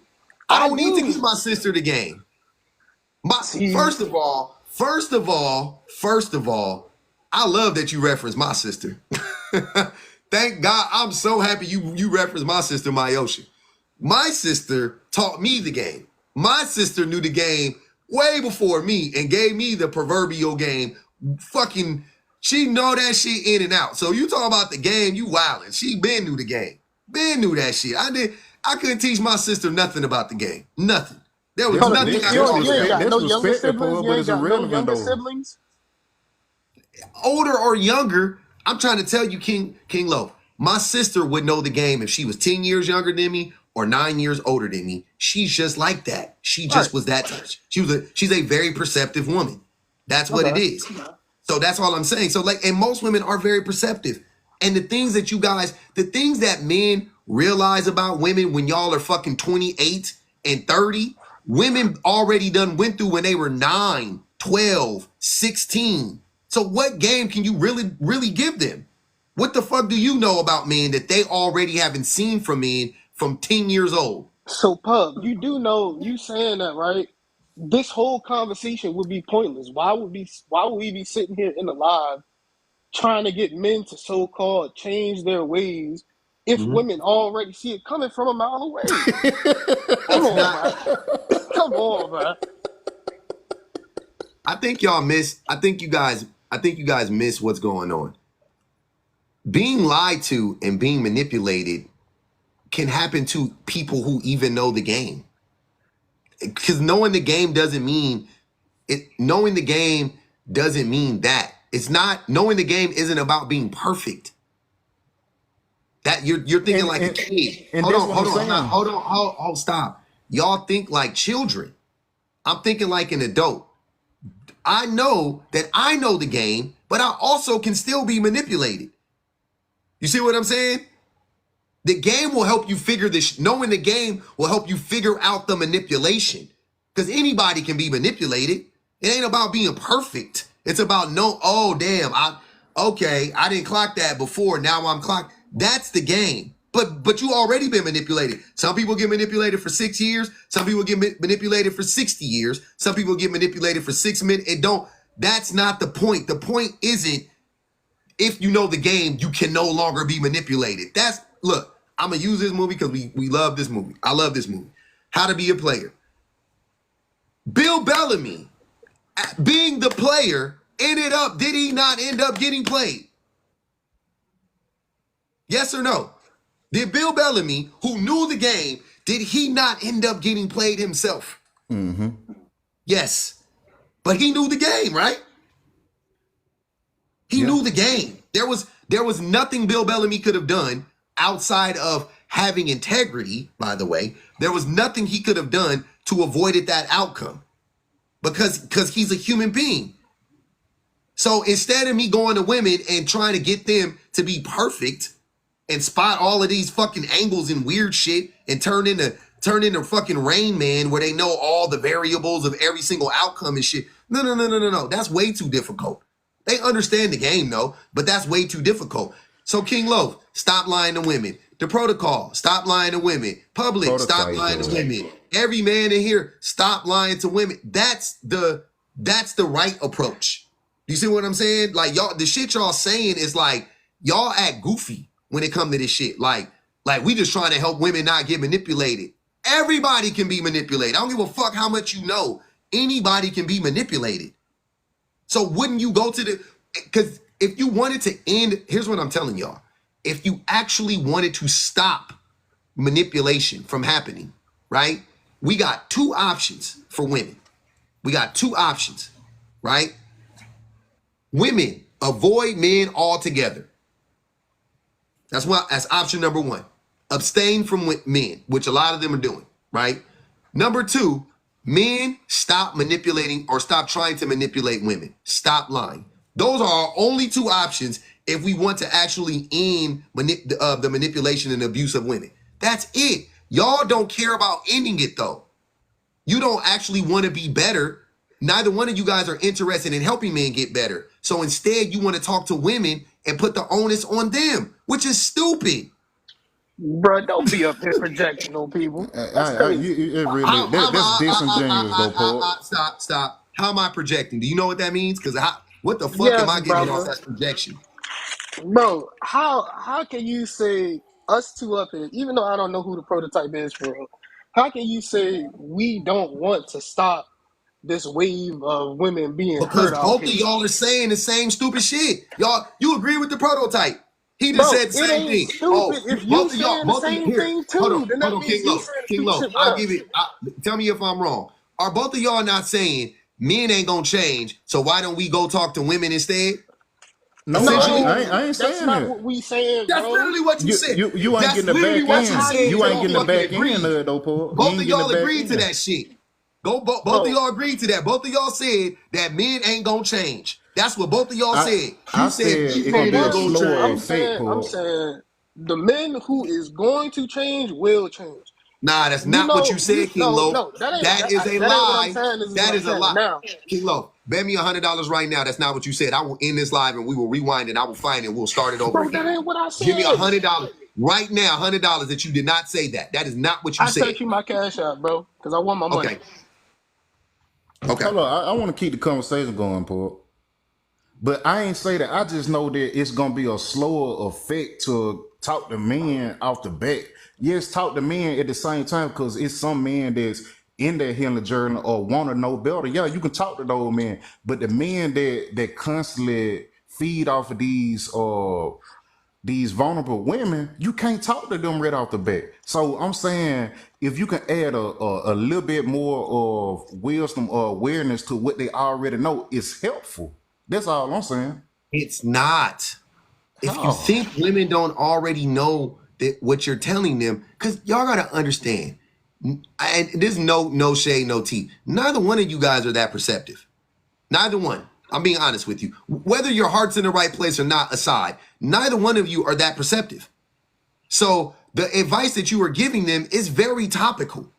Speaker 2: I
Speaker 4: I
Speaker 2: don't need to give
Speaker 4: do.
Speaker 2: my sister the game. My
Speaker 4: See,
Speaker 2: first of all, I love that you reference my sister. Thank God, I'm so happy you referenced my sister, Myosha. My sister taught me the game. My sister knew the game way before me and gave me the proverbial game. Fucking, she know that shit in and out. So you talking about the game, you wildin'. She been knew the game. Been knew that shit. I couldn't teach my sister nothing about the game. Nothing. There was
Speaker 4: hold on.
Speaker 2: nothing I could
Speaker 4: You
Speaker 2: offer
Speaker 4: ain't
Speaker 2: her.
Speaker 4: got
Speaker 3: that's
Speaker 4: no younger
Speaker 3: respected,
Speaker 4: siblings.
Speaker 3: Paul,
Speaker 4: You
Speaker 3: but
Speaker 4: ain't
Speaker 3: it's
Speaker 4: got no
Speaker 3: irrelevant
Speaker 4: younger
Speaker 3: though.
Speaker 4: siblings.
Speaker 2: Older or younger, I'm trying to tell you, King Loaf, my sister would know the game if she was 10 years younger than me or 9 years older than me. She's just like that. She
Speaker 4: Right.
Speaker 2: just was that touch. She's a very perceptive woman. That's what it
Speaker 4: Okay.
Speaker 2: is. So that's all I'm saying. So like, and most women are very perceptive. And the things that men realize about women when y'all are fucking 28 and 30, women already done went through when they were 9, 12, 16. So what game can you really give them? What the fuck do you know about men that they already haven't seen from men from 10 years old?
Speaker 4: So, Pub, you do know you saying that, right? This whole conversation would be pointless. Why would we be sitting here in the live trying to get men to so-called change their ways if
Speaker 2: Mhm.
Speaker 4: women already see it coming from a mile away? Come
Speaker 2: That's
Speaker 4: on,
Speaker 2: not.
Speaker 4: man. Come on, man.
Speaker 2: I think y'all miss. I think you guys miss what's going on. Being lied to and being manipulated can happen to people who even know the game. Because knowing the game doesn't mean it. Knowing the game doesn't mean that. It's not. Knowing the game isn't about being perfect. That you're thinking
Speaker 3: And
Speaker 2: like a
Speaker 3: and
Speaker 2: kid.
Speaker 3: and
Speaker 2: Hold
Speaker 3: that's
Speaker 2: on,
Speaker 3: what I'm
Speaker 2: hold on, I'm not,
Speaker 3: saying.
Speaker 2: hold on, hold, stop. Y'all think like children. I'm thinking like an adult. I know that I know the game, but I also can still be manipulated. You see what I'm saying? The game will help you figure this. Knowing the game will help you figure out the manipulation. Because anybody can be manipulated. It ain't about being perfect. It's about oh damn, I didn't clock that before. Now I'm clocked. That's the game. But you already been manipulated. Some people get manipulated for 6 years. Some people get manipulated for 60 years. Some people get manipulated for 6 minutes. That's not the point. The point isn't if you know the game, you can no longer be manipulated. Look, I'm gonna use this movie because we love this movie. I love this movie. How to Be a Player. Bill Bellamy, being the player, did he not end up getting played? Yes or no? Did Bill Bellamy, who knew the game, did he not end up getting played himself?
Speaker 3: Mm-hmm.
Speaker 2: Yes. But he knew the game, right? He
Speaker 3: Yeah.
Speaker 2: knew the game. There was nothing Bill Bellamy could have done outside of having integrity, by the way. There was nothing he could have done to avoid that outcome because he's a human being. So instead of me going to women and trying to get them to be perfect and spot all of these fucking angles and weird shit and turn into fucking Rain Man where they know all the variables of every single outcome and shit. No. That's way too difficult. They understand the game though, but that's way too difficult. So King Loaf, stop lying to women. The Protocol, stop lying to women. Public, stop lying to women. Every man in here, stop lying to women. That's the right approach. You see what I'm saying? Like y'all, the shit y'all saying is like y'all act goofy when it come to this shit. Like we just trying to help women not get manipulated. Everybody can be manipulated. I don't give a fuck how much you know. Anybody can be manipulated. So wouldn't you go to because if you wanted to end, here's what I'm telling y'all. If you actually wanted to stop manipulation from happening, right? We got two options for women. We got two options, right? Women, avoid men altogether. That's option number one. Abstain from men, which a lot of them are doing, right? Number two, men, stop manipulating or stop trying to manipulate women. Stop lying. Those are our only two options if we want to actually end the manipulation and abuse of women. That's it. Y'all don't care about ending it though. You don't actually want to be better. Neither one of you guys are interested in helping men get better. So instead, you want to talk to women and put the onus on them, which is stupid.
Speaker 4: Bro, don't be up here projecting on people. That's crazy.
Speaker 3: That's disingenuous though, Paul.
Speaker 2: Stop. How am I projecting? Do you know what that means? Because what the fuck
Speaker 4: Yes,
Speaker 2: am I getting
Speaker 4: brother.
Speaker 2: off that projection?
Speaker 4: Bro, how can you say us two up here, even though I don't know who the prototype is for real, how can you say we don't want to stop this wave of women being
Speaker 2: Because
Speaker 4: hurt out
Speaker 2: both
Speaker 4: here?
Speaker 2: of y'all are saying the same stupid shit. Y'all, you agree with the prototype. He just
Speaker 4: Bro,
Speaker 2: said the
Speaker 4: it
Speaker 2: same
Speaker 4: ain't
Speaker 2: thing.
Speaker 4: stupid. If you saying the same
Speaker 2: Here,
Speaker 4: thing
Speaker 2: hold
Speaker 4: too,
Speaker 2: on,
Speaker 4: then that means
Speaker 2: King
Speaker 4: you
Speaker 2: Low,
Speaker 4: saying
Speaker 2: King
Speaker 4: stupid
Speaker 2: Low.
Speaker 4: shit with
Speaker 2: I'll
Speaker 4: us.
Speaker 2: give it. Tell me if I'm wrong. Are both of y'all not saying men ain't gonna change? So why don't we go talk to women instead?
Speaker 3: No,
Speaker 2: Essentially,
Speaker 3: I ain't
Speaker 4: That's
Speaker 3: saying
Speaker 4: not
Speaker 3: that.
Speaker 4: what we saying,
Speaker 2: that's
Speaker 4: bro.
Speaker 2: literally what you said.
Speaker 3: You ain't
Speaker 2: That's
Speaker 3: getting the
Speaker 2: literally
Speaker 3: back
Speaker 2: what you
Speaker 3: end.
Speaker 2: said.
Speaker 3: You ain't
Speaker 2: Y'all
Speaker 3: getting the
Speaker 2: fucking
Speaker 3: back end
Speaker 2: agreed.
Speaker 3: of it though, Paul. You
Speaker 2: Both
Speaker 3: ain't
Speaker 2: of
Speaker 3: getting the
Speaker 2: y'all
Speaker 3: back
Speaker 2: agreed to
Speaker 3: end.
Speaker 2: that shit. Both
Speaker 4: Bro,
Speaker 2: of y'all agreed to that. Both of y'all said that men ain't gonna change. That's what both of y'all said.
Speaker 3: I
Speaker 2: You said
Speaker 3: said
Speaker 2: these
Speaker 3: it's gonna
Speaker 2: men
Speaker 3: be
Speaker 2: are
Speaker 3: a
Speaker 2: gonna
Speaker 3: slower
Speaker 4: I'm
Speaker 2: change.
Speaker 3: effect,
Speaker 4: saying, I'm
Speaker 3: Paul.
Speaker 4: saying, the men who is going to change will change.
Speaker 2: Nah, that's
Speaker 4: You
Speaker 2: not what
Speaker 4: know,
Speaker 2: you said, King
Speaker 4: no,
Speaker 2: Loaf.
Speaker 4: no, that ain't
Speaker 2: That is a
Speaker 4: that ain't what I'm
Speaker 2: lie.
Speaker 4: saying. This is what
Speaker 2: That
Speaker 4: I'm
Speaker 2: is a
Speaker 4: saying
Speaker 2: lie.
Speaker 4: now.
Speaker 2: King Loaf, bet me $100 right now. That's not what you said. I will end this live and we will rewind and I will find it. We'll start it over
Speaker 4: Bro, that
Speaker 2: again.
Speaker 4: ain't what I
Speaker 2: Give me
Speaker 4: said.
Speaker 2: $100 right now. $100 that you did not say that. That is not what you
Speaker 4: I
Speaker 2: said.
Speaker 4: sent you my cash out, bro, because I want my money.
Speaker 2: Okay. Okay.
Speaker 3: Hold on, I want to keep the conversation going, Paul. But I ain't say that. I just know that it's gonna be a slower effect to talk to men off the bat. Yes, talk to men at the same time because it's some men that's in their healing journey or want to know better. Yeah, you can talk to those men, but the men that constantly feed off of these vulnerable women, you can't talk to them right off the bat. So I'm saying if you can add a little bit more of wisdom or awareness to what they already know, it's helpful. That's all I'm saying.
Speaker 2: It's not. If you
Speaker 3: How?
Speaker 2: think women don't already know that what you're telling them, because y'all gotta understand, and there's no shade, no tea. Neither one of you guys are that perceptive. Neither one. I'm being honest with you. Whether your heart's in the right place or not aside, neither one of you are that perceptive. So the advice that you are giving them is very topical.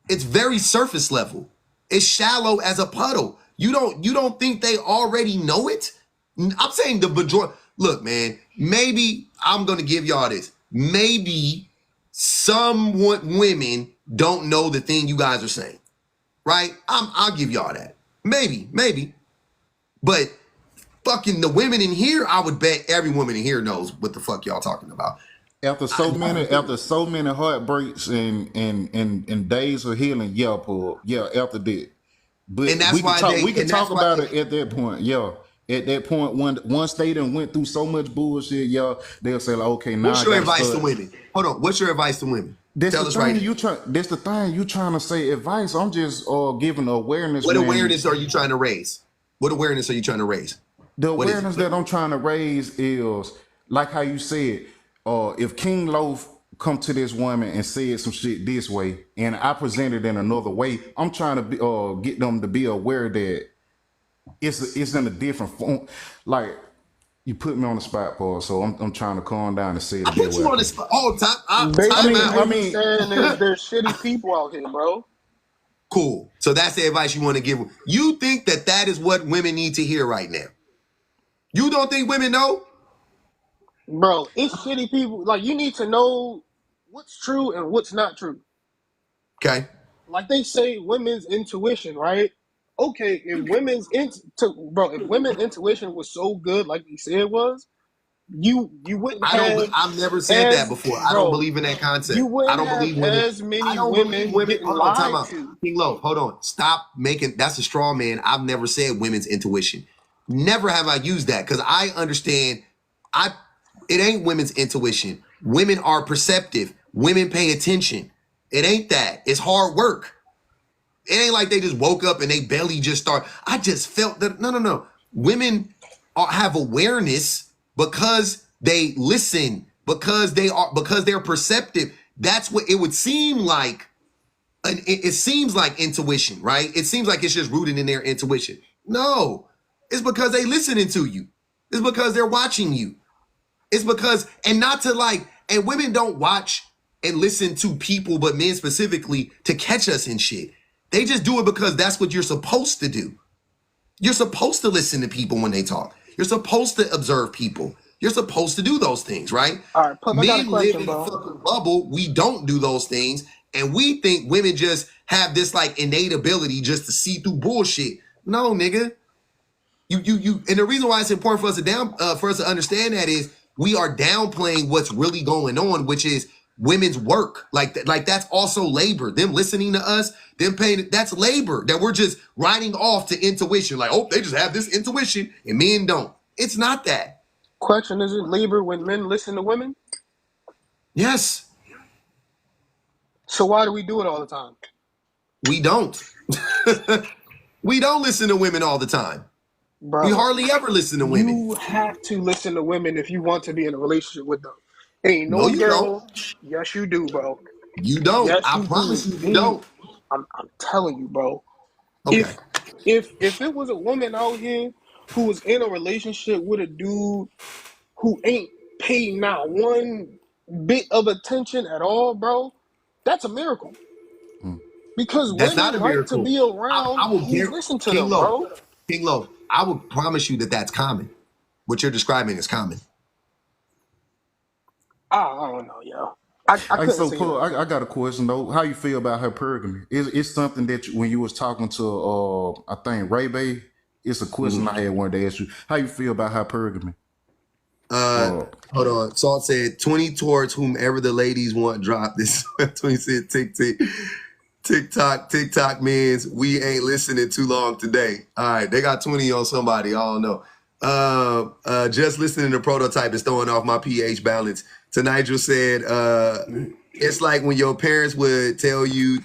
Speaker 2: It's very surface level. It's shallow as a puddle. You don't think they already know it? I'm saying the majority. Look, man, maybe I'm gonna give y'all this. Maybe some women don't know the thing you guys are saying, right? I'll give y'all that. Maybe. But fucking the women in here, I would bet every woman in here knows what the fuck y'all talking about.
Speaker 3: After so many heartbreaks and days of healing, yeah, Paul. Yeah, after that. But
Speaker 2: And that's why they
Speaker 3: we can
Speaker 2: and that's
Speaker 3: talk
Speaker 2: why
Speaker 3: about it at that point, yeah. At that point, once they done went through so much bullshit, yeah, they'll say like, okay, now
Speaker 2: what's
Speaker 3: I
Speaker 2: your
Speaker 3: gotta
Speaker 2: advice to
Speaker 3: start.
Speaker 2: women? Hold on. What's your advice to women?
Speaker 3: That's
Speaker 2: Tell
Speaker 3: the
Speaker 2: us right
Speaker 3: thing
Speaker 2: now.
Speaker 3: that's the thing you trying to say advice. I'm just giving awareness
Speaker 2: What
Speaker 3: when
Speaker 2: awareness are you trying to raise? What awareness are you trying to raise?
Speaker 3: the
Speaker 2: What is
Speaker 3: awareness
Speaker 2: it?
Speaker 3: that I'm trying to raise is like how you said, if King Loaf come to this woman and said some shit this way, and I presented in another way, I'm trying to get them to be aware that it's in a different form. Like you put me on the spot, Paul. So I'm trying to calm down and say it
Speaker 2: I
Speaker 3: the best
Speaker 2: put
Speaker 3: way
Speaker 2: you
Speaker 3: I
Speaker 2: on the
Speaker 3: can.
Speaker 2: spot. Oh, time
Speaker 4: Basically,
Speaker 2: out.
Speaker 3: I
Speaker 4: what he's
Speaker 3: mean,
Speaker 4: saying is there's shitty people out here, bro.
Speaker 2: Cool. So that's the advice you want to give. You think that is what women need to hear right now? You don't think women know?
Speaker 4: Bro, it's shitty people. Like, you need to know what's true and what's not true.
Speaker 2: Okay.
Speaker 4: Like they say, women's intuition, right? Okay, if if women's intuition was so good, like they said it was, you wouldn't
Speaker 2: I don't.
Speaker 4: have
Speaker 2: I've never said that
Speaker 4: as
Speaker 2: before. I don't
Speaker 4: bro,
Speaker 2: believe in that
Speaker 4: you
Speaker 2: concept. I
Speaker 4: wouldn't
Speaker 2: don't
Speaker 4: have
Speaker 2: believe women.
Speaker 4: as
Speaker 2: I
Speaker 4: many
Speaker 2: don't believe
Speaker 4: women
Speaker 2: women.
Speaker 4: getting
Speaker 2: Hold on, time
Speaker 4: lied
Speaker 2: out.
Speaker 4: to.
Speaker 2: King Low, hold on. Stop making. That's a straw man. I've never said women's intuition. Never have I used that because I understand. I. It ain't women's intuition. Women are perceptive. Women pay attention. It ain't that. It's hard work. It ain't like they just woke up and they belly just start. I just felt that. No, no, no. Women have awareness because they listen, because they're perceptive. That's what it would seem like. It seems like intuition, right? It seems like it's just rooted in their intuition. No, it's because they listening to you. It's because they're watching you. It's because, and not to like, and women don't watch and listen to people, but men specifically, to catch us in shit. They just do it because that's what you're supposed to do. You're supposed to listen to people when they talk. You're supposed to observe people. You're supposed to do those things, right?
Speaker 4: All right, Pup, I got a
Speaker 2: Men live
Speaker 4: question,
Speaker 2: in a
Speaker 4: bro.
Speaker 2: fucking bubble. We don't do those things. And we think women just have this like innate ability just to see through bullshit. No, nigga. And the reason why it's important for us to understand that is we are downplaying what's really going on, which is women's work. Like that's also labor. Them listening to us, them paying, that's labor that we're just writing off to intuition. Like, oh, they just have this intuition and men don't. It's not that.
Speaker 4: Question: is it labor when men listen to women?
Speaker 2: Yes,
Speaker 4: So why do we do it all the time?
Speaker 2: we don't. We don't listen to women all the time. We
Speaker 4: Brother,
Speaker 2: hardly ever listen to women.
Speaker 4: you have to listen to women if you want to be in a relationship with them. Ain't
Speaker 2: No,
Speaker 4: no
Speaker 2: you don't.
Speaker 4: girl. Yes, you do, bro.
Speaker 2: You don't.
Speaker 4: Yes,
Speaker 2: I
Speaker 4: you do.
Speaker 2: promise you don't.
Speaker 4: I'm telling you, bro.
Speaker 2: Okay.
Speaker 4: If it was a woman out here who was in a relationship with a dude who ain't paid not one bit of attention at all, bro, that's a miracle. Because
Speaker 2: That's not
Speaker 4: women
Speaker 2: a
Speaker 4: like to
Speaker 2: miracle.
Speaker 4: be around
Speaker 2: I will
Speaker 4: who
Speaker 2: guarantee,
Speaker 4: listen to
Speaker 2: King
Speaker 4: them,
Speaker 2: Low,
Speaker 4: bro.
Speaker 2: King Low, I will promise you that that's common. What you're describing is common.
Speaker 4: I don't know, yo. I
Speaker 3: hey,
Speaker 4: couldn't
Speaker 3: so
Speaker 4: say
Speaker 3: Paul,
Speaker 4: that,
Speaker 3: I
Speaker 4: bro.
Speaker 3: got a question though. How you feel about hypergamy? It's something that when you was talking to I think Ray Bay, it's a question
Speaker 2: Mhm.
Speaker 3: I had one day ask you. How you feel about hypergamy?
Speaker 2: Uh,
Speaker 3: Uh,
Speaker 2: Hold on. Salt said 20 towards whomever the ladies want drop this. 20 said TikTok means we ain't listening too long today. All right, they got 20 on somebody. I don't know. Just listening to Prototype is throwing off my pH balance. To Nigel said, it's like when your parents would tell you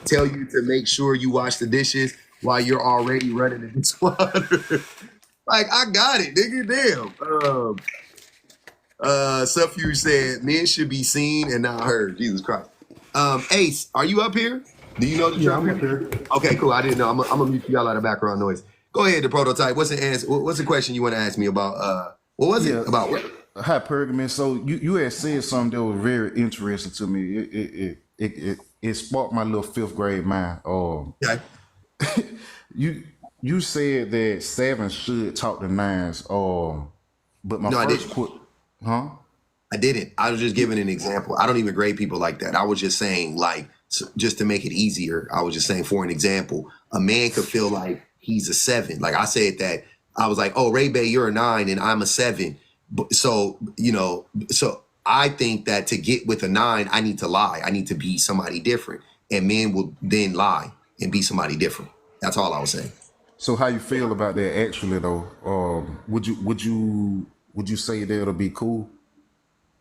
Speaker 2: to make sure you wash the dishes while you're already running the dishwater. Like, I got it, nigga. Damn. Suffuge said men should be seen and not heard. Jesus Christ. Ace, are you up here? Do you know that you're
Speaker 5: Yeah,
Speaker 2: up
Speaker 5: I'm up
Speaker 2: here?
Speaker 5: here.
Speaker 2: Okay, cool. I didn't know. I'm gonna mute y'all out of background noise. Go ahead, the prototype. What's the answer? What's the question you want to ask me about? What was it
Speaker 3: yeah,
Speaker 2: about? What?
Speaker 3: hypergamy. So you had said something that was very interesting to me. It sparked my little fifth grade mind.
Speaker 2: Okay.
Speaker 3: You you said that sevens should talk to nines. But my
Speaker 2: No, I
Speaker 3: first
Speaker 2: didn't.
Speaker 3: quote, huh?
Speaker 2: I didn't. I was just giving an example. I don't even grade people like that. I was just saying, like, just to make it easier, I was just saying, for an example, a man could feel like he's a 7. Like I said that, I was like, oh, Ray Bay, you're a 9 and I'm a 7. So, so I think that to get with a 9, I need to lie. I need to be somebody different. And men will then lie and be somebody different. That's all I was saying.
Speaker 3: So how you feel about that actually though? Would you say that it'll be cool?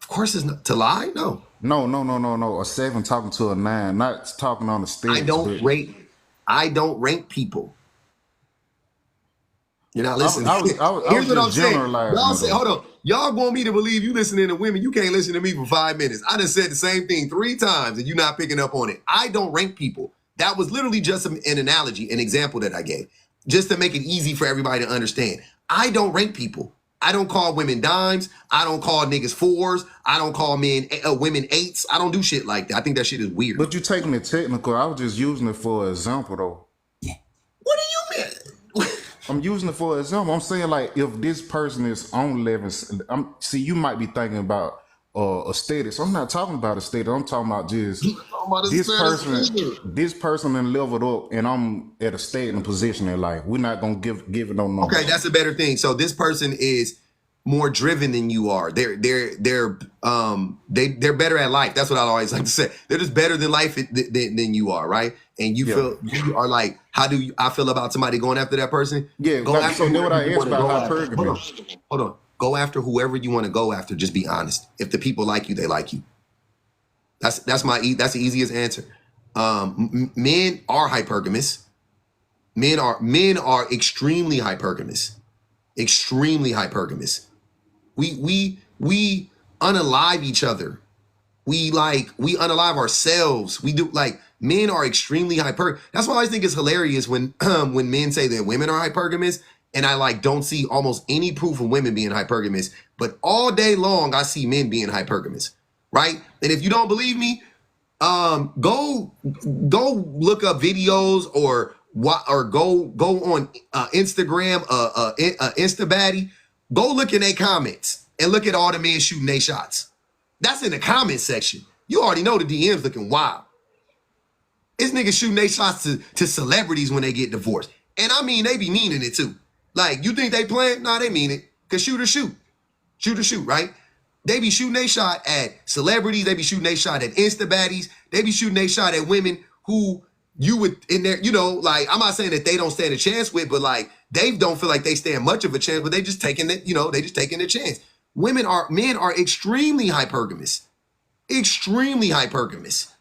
Speaker 2: Of course, it's not to lie. No.
Speaker 3: No. A 7 talking to a 9, not talking on the
Speaker 2: I
Speaker 3: status,
Speaker 2: don't
Speaker 3: but
Speaker 2: rate. I don't rank people. You're not
Speaker 3: I, was-
Speaker 2: listening.
Speaker 3: I was I was I
Speaker 2: Here's
Speaker 3: was
Speaker 2: what I'm
Speaker 3: just
Speaker 2: saying.
Speaker 3: generalizing
Speaker 2: Y'all
Speaker 3: it
Speaker 2: say,
Speaker 3: though.
Speaker 2: hold on. Y'all want me to believe you listening to women. You can't listen to me for 5 minutes. I done said the same thing 3 times and you're not picking up on it. I don't rank people. That was literally just an analogy, an example that I gave, just to make it easy for everybody to understand. I don't rank people. I don't call women dimes. I don't call niggas 4s. I don't call women 8s. I don't do shit like that. I think that shit is weird.
Speaker 3: But you taking it technical. I was just using it for an example though.
Speaker 2: What do you mean?
Speaker 3: I'm using it for an example. I'm saying like if this person is on 11, see you might be thinking about a status. I'm not talking about a status. I'm talking about just this person. This person then leveled up, and I'm at a state and position in life. We're not gonna give it no numbers.
Speaker 2: Okay, that's a better thing. So this person is more driven than you are. They're better at life. That's what I always like to say. They're just better than life than you are, right? And you are like, how do I feel about somebody going after that person?
Speaker 3: Yeah,
Speaker 2: Go
Speaker 3: like,
Speaker 2: after
Speaker 3: so then what I
Speaker 2: whoever you
Speaker 3: asked
Speaker 2: wanna
Speaker 3: about
Speaker 2: go after.
Speaker 3: hypergamy.
Speaker 2: Hold on. Go after whoever you want to go after. Just be honest. If the people like you, they like you. That's the easiest answer. Men are hypergamous. Men are extremely hypergamous. Extremely hypergamous. We unalive each other. We unalive ourselves. We do, like, men are extremely hyper. That's why I think it's hilarious when when men say that women are hypergamous, and I like don't see almost any proof of women being hypergamous, but all day long I see men being hypergamous, right? And if you don't believe me, go look up videos or go on Instagram, Instabaddie. Go look in their comments and look at all the men shooting their shots. That's in the comment section. You already know the DMs looking wild. It's niggas shooting their shots to celebrities when they get divorced. And I mean, they be meaning it too. Like, you think they playing? Nah, they mean it. Cause shoot or shoot. Shoot or shoot, right? They be shooting their shot at celebrities. They be shooting their shot at Instabaddies. They be shooting their shot at women who you would, in there, you know, like, I'm not saying that they don't stand a chance with, but like, they don't feel like they stand much of a chance, but they just taking it, you know, they just taking a chance. Men are extremely hypergamous. Extremely hypergamous.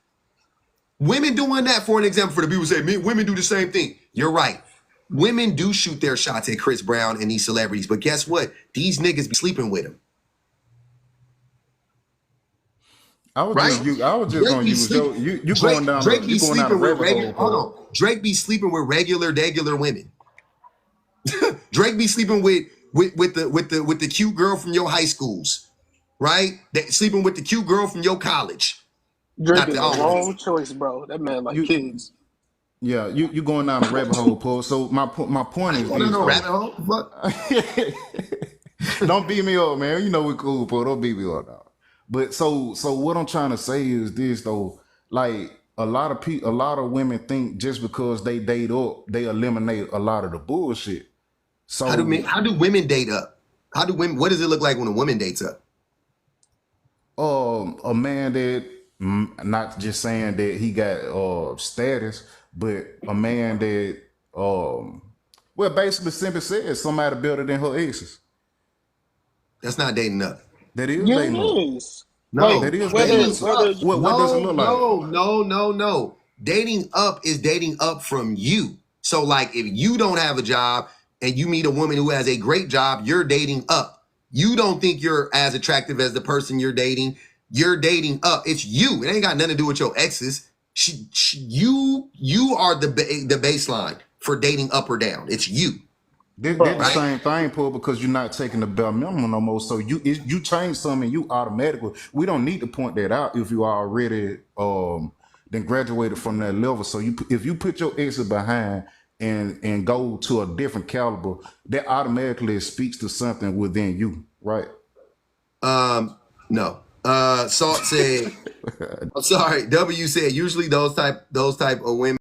Speaker 2: Women doing that, for an example, for the people who say women do the same thing. You're right. Women do shoot their shots at Chris Brown and these celebrities, but guess what? These niggas be sleeping with them.
Speaker 3: I was
Speaker 2: Right?
Speaker 3: just gonna use you going down a rabbit hole.
Speaker 2: Hold on. Drake be sleeping with regular women. Drake be sleeping with the cute girl from your high schools, right? Sleeping with the cute girl from your college.
Speaker 4: Drake is the wrong choice, bro. That man like kids.
Speaker 3: Yeah, you going down a rabbit hole, Paul. So my point is this.
Speaker 2: Rabbit hole?
Speaker 3: Don't beat me up, man. You know we cool, Paul. Don't beat me up now. But so what I'm trying to say is this though, like a lot of women think just because they date up, they eliminate a lot of the bullshit. So
Speaker 2: how do women date up? What does it look like when a woman dates up?
Speaker 3: A man that not just saying that he got status, but a man that well basically simply says somebody better than her exes.
Speaker 2: That's not dating up.
Speaker 3: That is dating up.
Speaker 2: No,
Speaker 3: like, that is dating up. What does it look like?
Speaker 2: No. Dating up is dating up from you. So like if you don't have a job and you meet a woman who has a great job, you're dating up. You don't think you're as attractive as the person you're dating. You're dating up. It's you. It ain't got nothing to do with your exes. You are the baseline for dating up or down. It's you.
Speaker 3: They're the same thing, Paul, because you're not taking the bare minimum no more. So you change something, you automatically. We don't need to point that out if you already then graduated from that level. So if you put your exes behind and go to a different caliber, that automatically speaks to something within you, right?
Speaker 2: No. Salt said, I'm sorry. W said usually those type of women